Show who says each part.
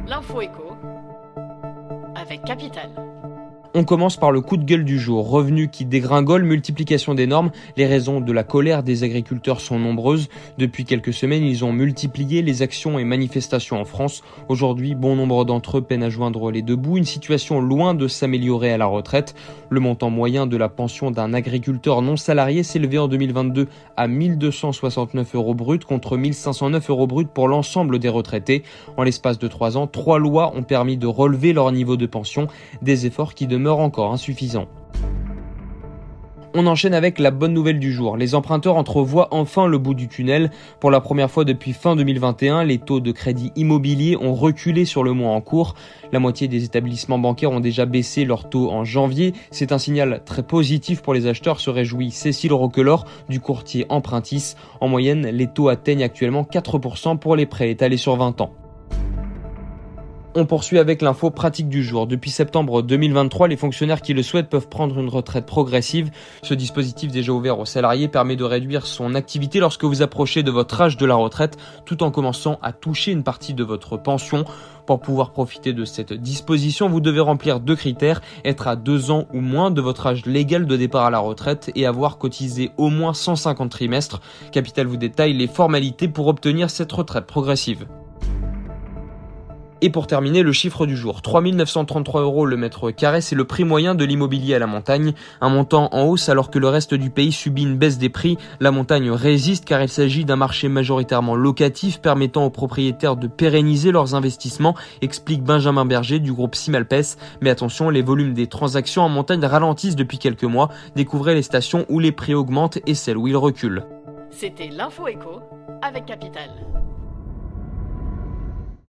Speaker 1: L'info éco avec Capital.
Speaker 2: On commence par le coup de gueule du jour. Revenus qui dégringolent, multiplication des normes. Les raisons de la colère des agriculteurs sont nombreuses. Depuis quelques semaines, ils ont multiplié les actions et manifestations en France. Aujourd'hui, bon nombre d'entre eux peinent à joindre les deux bouts. Une situation loin de s'améliorer à la retraite. Le montant moyen de la pension d'un agriculteur non salarié s'est élevé en 2022 à 1269 € brut contre 1509 € brut pour l'ensemble des retraités. En l'espace de 3 ans, 3 lois ont permis de relever leur niveau de pension. Des efforts qui demeure encore insuffisant. On enchaîne avec la bonne nouvelle du jour. Les emprunteurs entrevoient enfin le bout du tunnel. Pour la première fois depuis fin 2021, les taux de crédit immobilier ont reculé sur le mois en cours. La moitié des établissements bancaires ont déjà baissé leurs taux en janvier. C'est un signal très positif pour les acheteurs, se réjouit Cécile Roquelaure du courtier Empruntis. En moyenne, les taux atteignent actuellement 4% pour les prêts étalés sur 20 ans. On poursuit avec l'info pratique du jour. Depuis septembre 2023, les fonctionnaires qui le souhaitent peuvent prendre une retraite progressive. Ce dispositif déjà ouvert aux salariés permet de réduire son activité lorsque vous approchez de votre âge de la retraite, tout en commençant à toucher une partie de votre pension. Pour pouvoir profiter de cette disposition, vous devez remplir 2 critères, être à 2 ans ou moins de votre âge légal de départ à la retraite et avoir cotisé au moins 150 trimestres. Capital vous détaille les formalités pour obtenir cette retraite progressive. Et pour terminer, le chiffre du jour, 3 933 € le mètre carré, c'est le prix moyen de l'immobilier à la montagne. Un montant en hausse alors que le reste du pays subit une baisse des prix. La montagne résiste car il s'agit d'un marché majoritairement locatif permettant aux propriétaires de pérenniser leurs investissements, explique Benjamin Berger du groupe Simalpes. Mais attention, les volumes des transactions en montagne ralentissent depuis quelques mois. Découvrez les stations où les prix augmentent et celles où ils reculent.
Speaker 1: C'était l'info éco avec Capital.